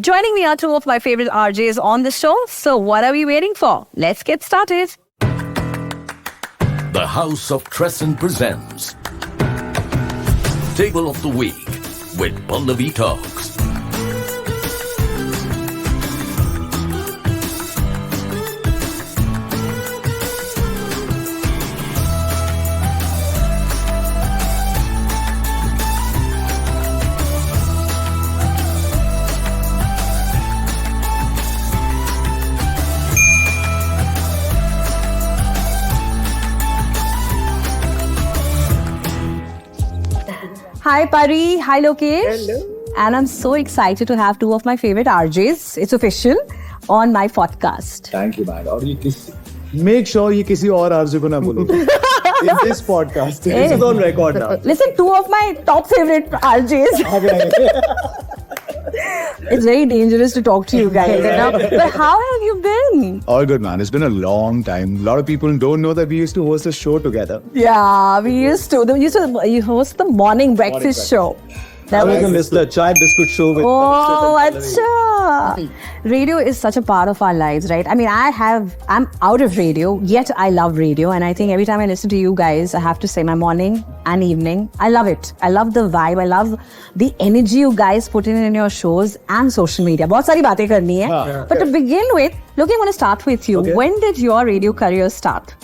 Joining me are two of my favorite RJs on the show. So what are we waiting for? Let's get started. The House of Tresind presents Table of the Week with Pallavi Talks. Hi Pari, hi Lokesh. Hello. And I'm so excited to have two of my favorite RJs. It's official on my podcast. Thank you, man. और ये make sure ये किसी और आरजू को ना बोलो. In this podcast, this is on record now. Listen, two of my top favorite RJs. It's very dangerous to talk to you guys. But how have you been? All good, man. It's been a long time. A lot of people don't know that we used to host a show together. Yeah, we used to. You host the morning breakfast show. That was the chai biscuit show with acha. Radio is such a part of our lives, right? I mean, I'm out of radio, yet I love radio. And I think every time I listen to you guys, I have to say my morning and evening, I love it. I love the vibe. I love the energy you guys put in your shows and social media. बहुत सारी बातें करनी है. But to begin with, look, I want to start with you. Okay. When did your radio career start?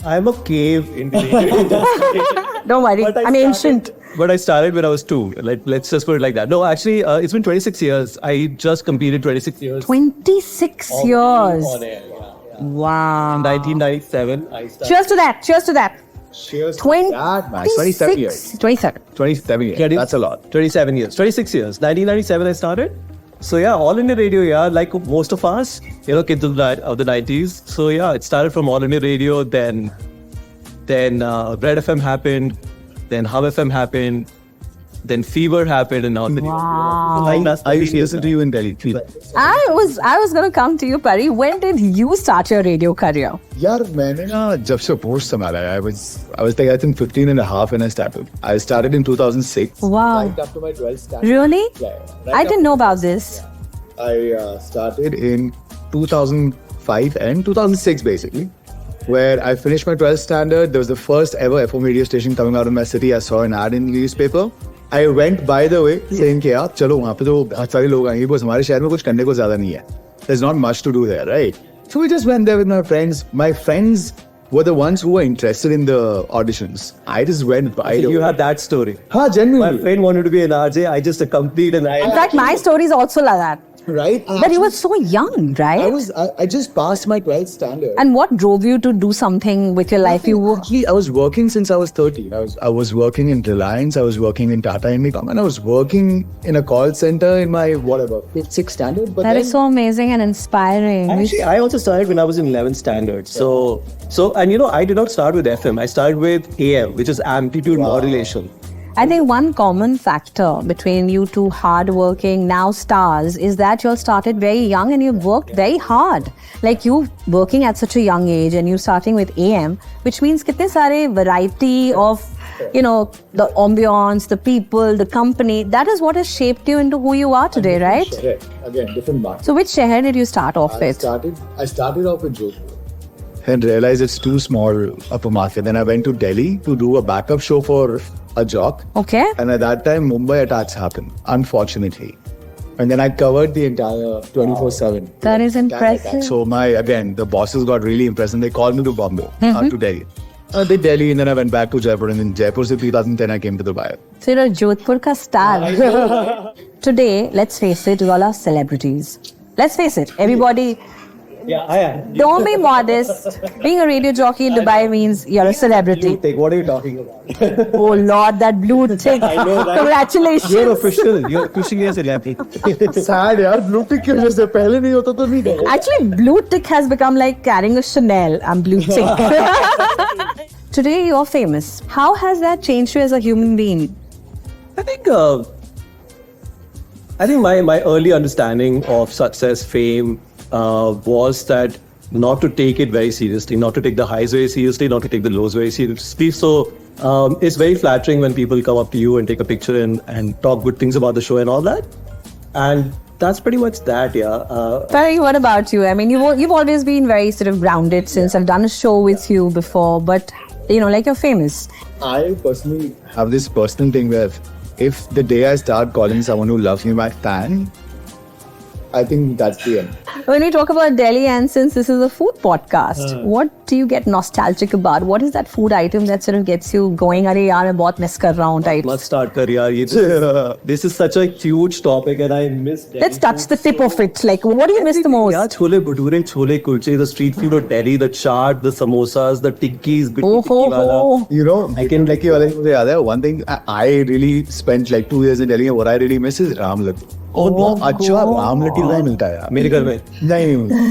I'm a cave in the radio. Don't worry, I'm ancient. But I started when I was 2. Let's just put it like that. No, actually, it's been 26 years. I just completed 26 years. 26 years. On air, Wow. In 1997, I started. Cheers to that. Cheers to that. Cheers. 27 years. 27 years. That's a lot. 27 years. 26 years. 1997, I started. So yeah, all India radio, yeah, like most of us, kids of the 90s. So yeah, it started from All India Radio, then Red FM happened, then Hub FM happened, then Fever happened, and now wow. I used to listen to you in Delhi. I was gonna come to you, Pari. When did you start your radio career? यार मैंने ना जब से post संभाला I was like I think 15 and a half when I started. I started in 2006. Wow. Right after my 12th standard. Really? Yeah. I didn't know about this. I started in 2005 and 2006 basically, where I finished my 12th standard. There was the first ever FM radio station coming out in my city. I saw an ad in the newspaper. I went by the way saying कि यार चलो वहाँ पे तो बहुत सारे लोग आएंगे बस हमारे शहर में कुछ करने को ज़्यादा नहीं है. There's not much to do there, right? So we just went there with my friends. My friends were the ones who were interested in the auditions. I just went by. You had that story. Genuinely. My friend wanted to be an RJ. I just accompanied and In fact, my story is also like that. Right? But you were so young, right? I just passed my 12th standard. And what drove you to do something with your life? Actually, I was working since I was 13. I was working in Reliance, I was working in Tata Indicom, and I was working in a call center in my, 5th, 6th standard. But that is so amazing and inspiring. Actually, I also started when I was in 11th standard. So, and I did not start with FM. I started with AM, which is amplitude modulation. I think one common factor between you two hardworking now stars is that you all started very young and you worked very hard. Like you working at such a young age and you starting with AM, which means kitne sare variety of, the ambience, the people, the company. That is what has shaped you into who you are today, right? Again, different market. So which shehar did you start off with? I started off with Jodhpur. And realized it's too small of a market. Then I went to Delhi to do a backup show for a jock. Okay. And at that time, Mumbai attacks happened, unfortunately. And then I covered the entire 24/7. That is impressive. So the bosses got really impressed and they called me to Bombay, to Delhi. I did Delhi and then I went back to Jaipur and in Jaipur in 2010 I came to Dubai. So you're a Jodhpur ka star. Today, let's face it, we all are celebrities. Let's face it, everybody... Yeah, I am. Don't be modest. Being a radio jockey in Dubai means you're a celebrity. Blue tick, what are you talking about? Oh Lord, that blue tick. I know, right? Congratulations. You're official. You're pushing as a celebrity. Sad yaar, blue tick की वजह से पहले नहीं होता तो नहीं था. Actually, blue tick has become like carrying a Chanel and blue tick. Today you're famous. How has that changed you as a human being? I think my early understanding of success, fame, was that not to take it very seriously, not to take the highs very seriously, not to take the lows very seriously. So it's very flattering when people come up to you and take a picture and talk good things about the show and all that. And that's pretty much that, yeah. Perry, what about you? I mean, you've always been very sort of grounded since I've done a show with you before, but like you're famous. I personally have this personal thing where if the day I start calling someone who loves me my fan, I think that's the end. When we talk about Delhi, and since this is a food podcast, what do you get nostalgic about? What is that food item that sort of gets you going? Arey yaar, main bahut miss kar raha hu type. Must start career. This is such a huge topic, and I miss Delhi. Let's touch the tip of it. Like, what do you miss the most? Yeah, chole bhature, chole kulche, the street food of Delhi, the chaat, the samosas, the tikkis, tikki wala. I can like one thing I really spent like 2 years in Delhi, and what I really miss is Ram Laddu. बहुत अच्छा राम लड्डू नहीं मिलता है यार मेरे घर में नहीं मिलता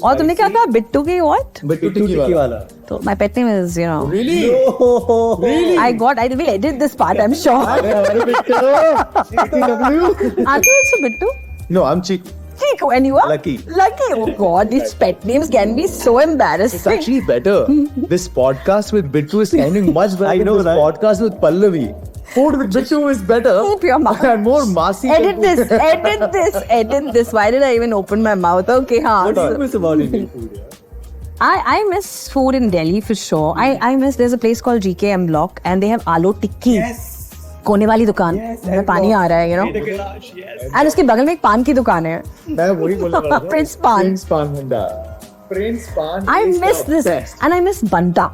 और तुमने क्या कहा बिट्टू की what? बिट्टू टिक्की वाला So my pet name is really I did this part I'm sure. Aren't you also Bittu? No, I'm Chick. Chico, and you are Lucky. Oh God, these pet names can be so embarrassing. It's actually better. This podcast with Bittu is sounding much better. I know, than this right? podcast with Pallavi. Food with Bittu is better. Keep your mouth. And more massy. Edit this. Why did I even open my mouth? Okay, What do you miss about Indian food? I miss food in Delhi for sure. I miss, there's a place called GKM Block and they have aloo tikki. Yes. कोने वाली दुकान मेरा पानी आ रहा है and उसके बगल में एक पान की दुकान है मैं वही बोल रहा हूँ Prince Pan Prince Pan I miss this and I miss banta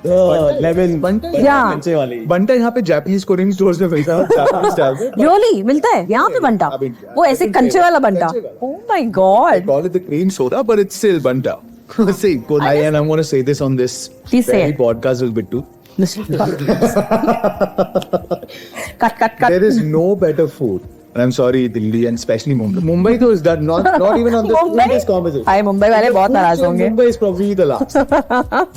lemon Banta yeah Banta यहाँ पे Japanese Korean stores में मिलता है Japanese style में really मिलता है यहाँ पे banta वो ऐसे कंचे वाला banta oh my god I call it the green soda but it's still Banta see and I'm going to say this on this Please say it. podcast with Bittu cut there is no better food and I'm sorry Delhi and especially Mumbai though is that not even on the food conversation Hi Mumbai वाले बहुत नाराज होंगे Mumbai is probably the last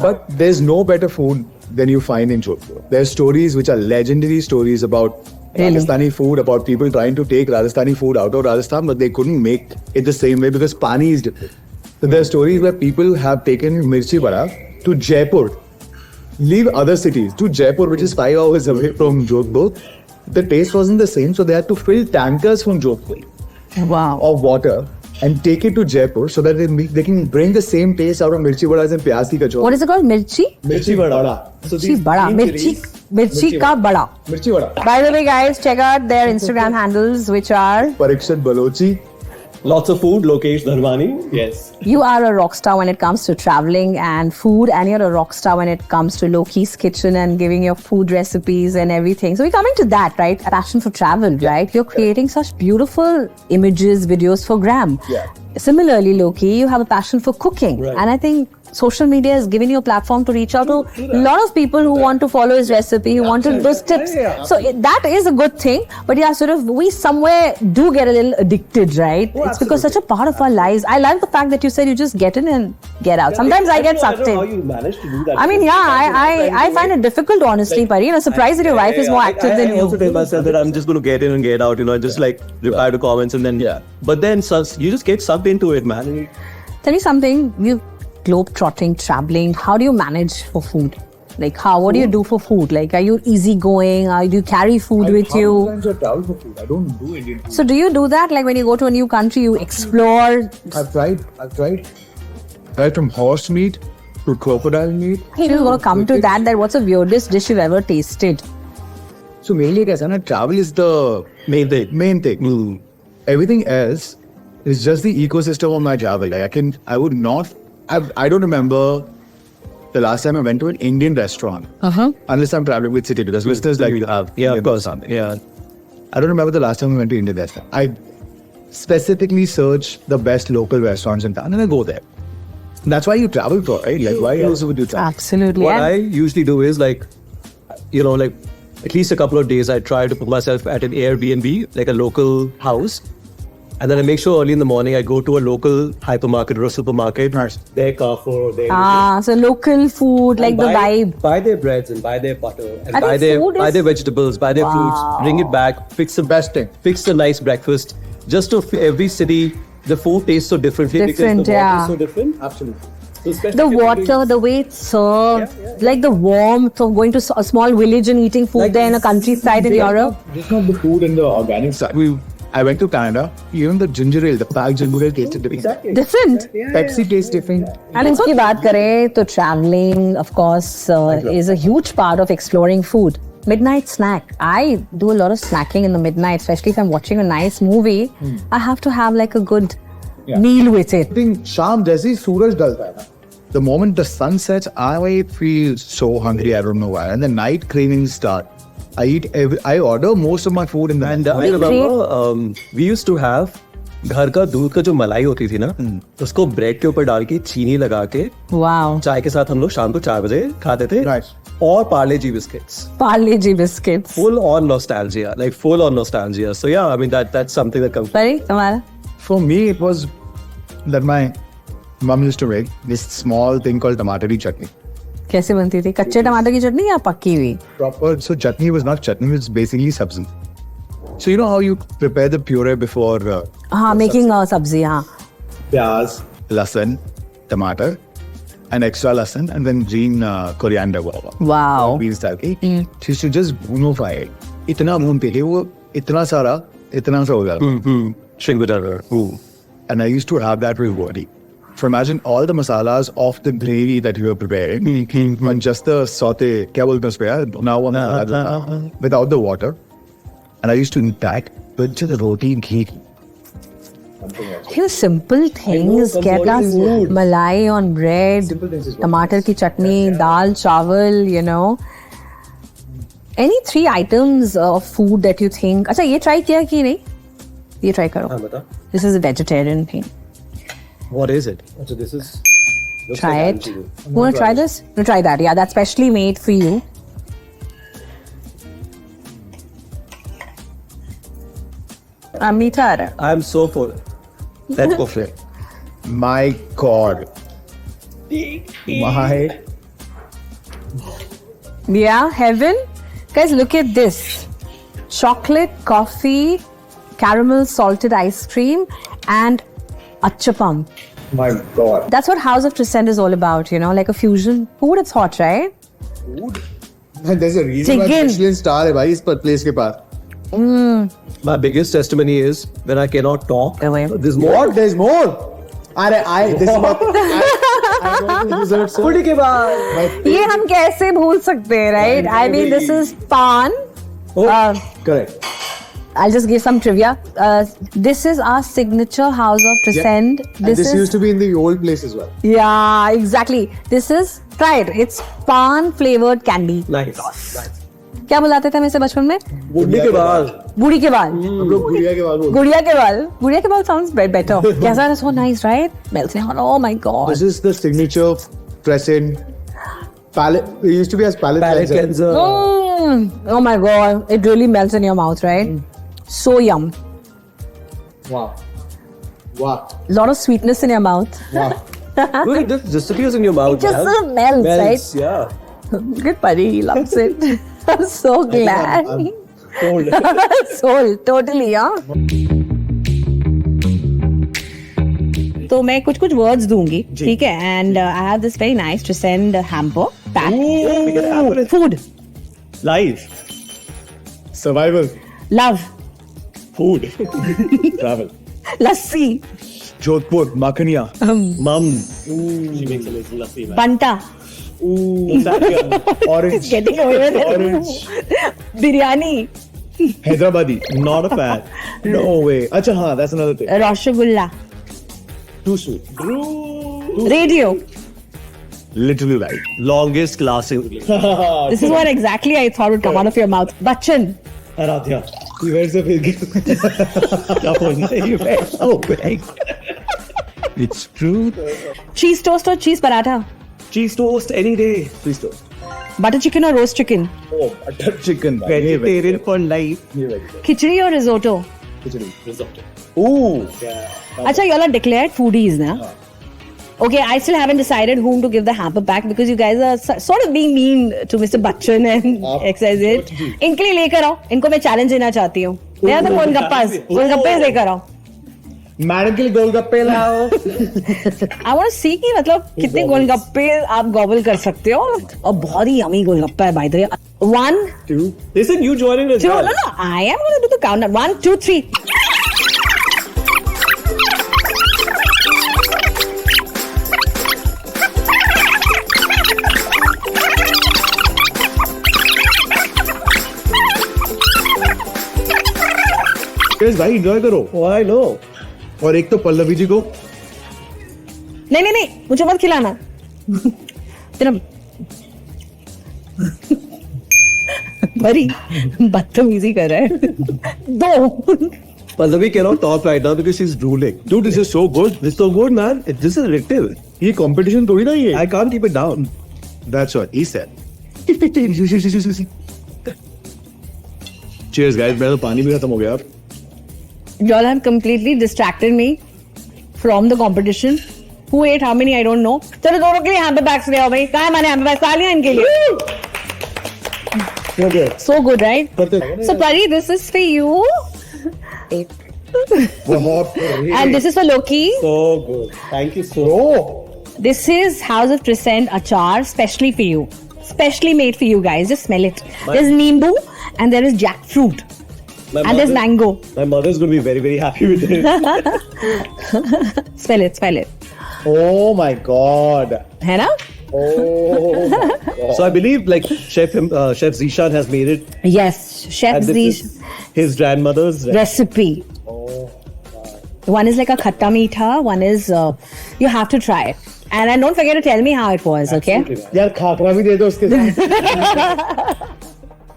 but there's no better food than you find in Jodhpur. There's stories which are legendary stories about Rajasthani food, about people trying to take Rajasthani food out of Rajasthan but they couldn't make it the same way because pani is different. So there are stories where people have taken mirchi vada to Jaipur, leave other cities to Jaipur, which is 5 hours away from Jodhpur. The taste wasn't the same, so they had to fill tankers from Jodhpur wow of water and take it to Jaipur so that they can bring the same taste out of mirchi vadas and pyaz ki kachori. what is it called mirchi Mirchi vada. So mirchi bada mirchi ka bada Mirchi vada. by the way guys check out their Instagram handles which are Parikshit Balochi. lots of food Lokesh Dharmani yes You are a rock star when it comes to traveling and food, and you're a rock star when it comes to Loki's kitchen and giving your food recipes and everything. So we're coming to that, right? A passion for travel, right? You're creating such beautiful images, videos for Gram. Yeah. Similarly, Loki, you have a passion for cooking. Right. And I think social media has given you a platform to reach out to a lot of people who want to follow his recipe, who want to those tips. So that is a good thing. But yeah, sort of we somewhere do get a little addicted, right? It's because such a part of our lives. I like the fact that you said you just get in and get out. Sometimes I get sucked I don't know in. how you managed to do that. I mean, yeah, I find it difficult, honestly, Pari. I'm surprised that your wife is more active than I also tell you. myself that I'm just going to get in and get out, just like reply to comments and then But then you just get sucked into it, man. Tell me something. You globe-trotting, traveling. How do you manage for food? Like, what do you do for food? Like, are you easygoing? Do you carry food with you? Sometimes I travel for food. I don't do Indian food. So do you do that? Like when you go to a new country, you explore? I've tried. Right from horse meat to crocodile meat. We're going to come to that what's the weirdest dish you've ever tasted? So mainly, guys, travel is the Main thing. Everything else is just the ecosystem of my travel. Like I don't remember the last time I went to an Indian restaurant. Unless I'm traveling with city because listeners like you have. Yeah, of course. Something. Yeah. I don't remember the last time I went to Indian restaurant. I specifically search the best local restaurants in town and I go there. That's why you travel for, right? Like why else would you travel? Absolutely. What I usually do is like at least a couple of days I try to put myself at an Airbnb, like a local house. And then I make sure early in the morning I go to a local hypermarket or a supermarket. Nice. Their Carrefour, their So local food, like the vibe. Buy their breads and buy their butter and I buy think food their is- vegetables, buy their fruits, bring it back, fix the Best thing. fix a nice breakfast. Just to every city, the food tastes so differently Different, because the water yeah. is so different. Absolutely. The water, the way it's served, like the warmth of going to a small village and eating food there in a countryside in Europe. Just not the food and the organic side. I went to Canada. Even the ginger ale, the packed ginger ale tasted different. Different. Pepsi tastes different. And if we baat kare, to traveling, of course, is a huge part of exploring food. Midnight snack. I do a lot of snacking in the midnight, especially if I'm watching a nice movie. I have to have like a good meal with it. I think sham jaise suraj dalta hai na. The moment the sun sets, I feel so hungry. I don't know why. And the night cravings start. I order most of my food in the And I remember we used to have घर का दूध का जो मलाई होती थी ना उसको ब्रेड के ऊपर डाल के चीनी लगा के Wow. चाय के साथ हम लोग शाम को 4 बजे खाते थे. Right. और पार्ले जी biscuits. Parle G biscuits. Full on nostalgia, like full on nostalgia. So yeah, I mean that's something that comes. Sorry, Tamara? For me, it was that my mom used to make this small thing called tomato chutney. कैसे बनती थी? कच्चे टमाटर की चटनी या पक्की हुई? Proper. So chutney was not chutney; it was basically sabzi. So you know how you prepare the puree before? हाँ, making a sabzi. हाँ. Pyaz, lasan, tomato, and extra lasan, and then green coriander. Wow. Beans डाल के. She used to just भूनify it. इतना भूनते थे वो इतना सारा इतना सा हो जाता. Shrink butter. And I used to have that with wadi. So imagine all the masalas of the gravy that you were preparing and just the saute, kya bolte hain usko yaar? Now on without the water. And I used to eat that with just roti and ghee. You simple things, get us malai on bread, tomato ki chutney, dal, chawal, you know. Any 3 items of food that you think, अच्छा ये try किया कि नहीं? ये try करो. This is a vegetarian thing. What is it? So this is. Try it. You want to try this? No, try that. Yeah, that's specially made for you. मीठा. I'm so full. Let's go for it. My God. My. Yeah, heaven. Guys, look at this. Chocolate, coffee, caramel salted ice cream, and achapam. My God. That's what House of Tresind is all about, you know, like a fusion. Food, it's hot, right? There's a reason why Chicken. Michelin star है भाई इस place के पास. My biggest testimony is when I cannot talk. There's more. What? There's more. This is what I don't deserve so. Foodie के बाद. ये हम कैसे भूल सकते हैं, right? I mean, this is pan. Correct. I'll just give some trivia. This is our signature House of Tresind. And this used to be in the old place as well. Yeah, exactly. This is, try it. It's pan flavored candy. Nice. क्या बुलाते थे हम इसे बचपन में? बुढ़ी के बाद. बूढ़ी के बाल. हम लोग गुड़िया के बाद बोलते हैं. गुड़िया के बाल. गुड़िया के बाल sounds better. कैसा है? So nice, right? Melts in your mouth. Oh my God. This is the signature Tresind palate. It used to be as palate cleanser. Oh my God. It really melts in your mouth, right? So yum. Wow. Wow. Lot of sweetness in your mouth. Wow. Look, it just disappears in your mouth. It just man. melts, Melts, right? yeah. Good buddy, he loves it. I'm so glad. I'm Sold, totally, yeah. तो मैं कुछ कुछ words दूंगी, ठीक है? And I have this very nice Tresind hamper pack. Food, Life. Survival. love, Food. Travel. lassi, Jodhpur. Makhaniya. Mum. She makes a little lassi, man. banta, Orange. getting away with it. Orange. Biryani, Hyderabadi. Not a fan. No way. Acha, haan, that's another thing. rasgulla, Too sweet. radio. Literally right. Longest classic. This is what exactly I thought would come out of your mouth. Bachchan, Aradhya. Where's the big? You were so big. It's true. cheese toast or cheese paratha, Cheese toast any day. Please don't. butter chicken or roast chicken, Oh, butter chicken. Vegetarian for life. khichdi or risotto. Risotto. Ooh. Acha, you all are declared foodies, na? Okay, I still haven't decided whom to give the hamper back because you guys are sort of being mean to Mr. Bachchan and XYZ. इनके लिए लेकर आओ, इनको मैं challenge देना चाहती हूँ. They are the golgappas, गोलगप्पे लेकर आओ. मैडम के लिए गोलगप्पे लाओ. I want to see कि मतलब कितने गोलगप्पे आप गॉबल कर सकते हो और बहुत ही यमी गोलगप्पा है by the way. 1, 2. Listen, you joining as 2. well. No, I am going to do the countdown. 1, 2, 3. Guys, भाई enjoy करो. Oh, I know. और एक तो पल्लवी जी को नहीं मुझे मत खिलाना. तेरा बड़ी बदतमीजी कर रहा है. 2. Pallavi cannot talk right now because she's drooling. dude, this is so good. This is so good, man. This is addictive. ये competition थोड़ी ना ये. I can't keep it down. That's what he said. Cheers, guys. मेरा तो पानी भी खत्म हो गया. Y'all have completely distracted me from the competition. Who ate how many? I don't know. चलो दोनों के लिए हैम्पर बैग्स ले आओ भाई. कहाँ है मैंने हैम्पर बैग्स खा लिया इनके लिए. Okay. So good, right? So Pari, this is for you. And this is for Loki. So good. Thank you so much. This is House of Tresind achar, specially for you. Specially made for you guys. Just smell it. There's Nimbu and there is jackfruit. And there's mango. My mother's going to be very, very happy with it. Smell it, smell it. Oh my God. है ना? Oh my God. So I believe like Chef Zishan has made it. Yes, Chef And this Zish is his grandmother's recipe. One is like a khatta meetha, one is you have to try it. And don't forget to tell me how it was, okay? यार खाकरा भी दे दो उसके साथ.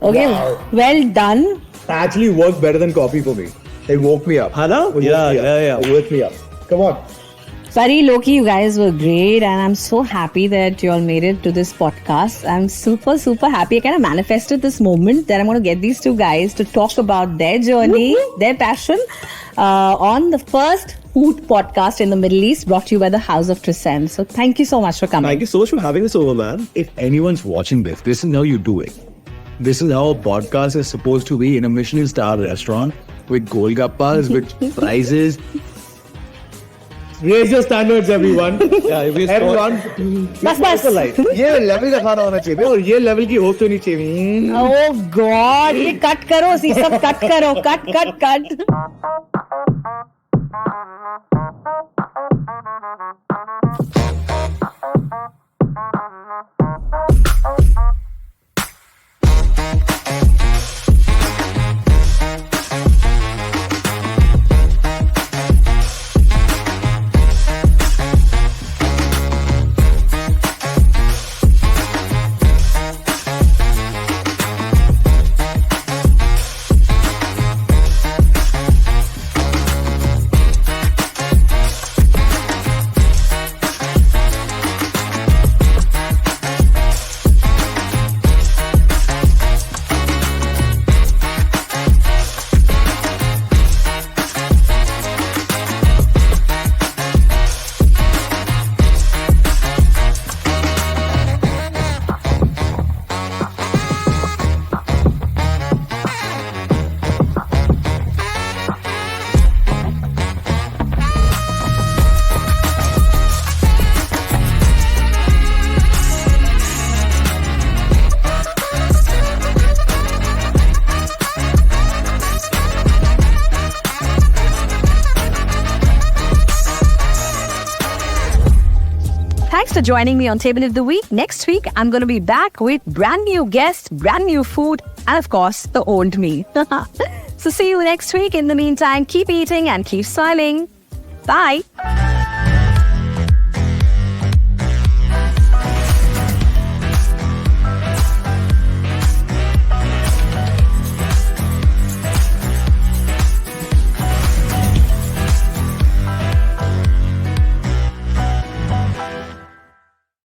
Okay, well done. Actually worked better than coffee for me. It woke me up. है ना? Yeah. It woke me up. Come on. Pari, Loki, you guys were great, and I'm so happy that you all made it to this podcast. I'm super, super happy. I kind of manifested this moment that I'm going to get these two guys to talk about their journey, their passion, on the first food podcast in the Middle East brought to you by the House of Tresind. So thank you so much for coming. Thank you so much for having us over, man. If anyone's watching this is how you do it. This is how a podcast is supposed to be in a Michelin star restaurant with golgappas, with prizes. Raise your standards, everyone. Everyone. बस. ये level का खाना होना चाहिए और ये level की host होनी चाहिए. Oh God! ये cut करो, ये सब cut करो, cut. Thanks for joining me on Table of the Week. Next week, I'm going to be back with brand new guests, brand new food, and of course, the old me. So see you next week. In the meantime, keep eating and keep smiling. Bye.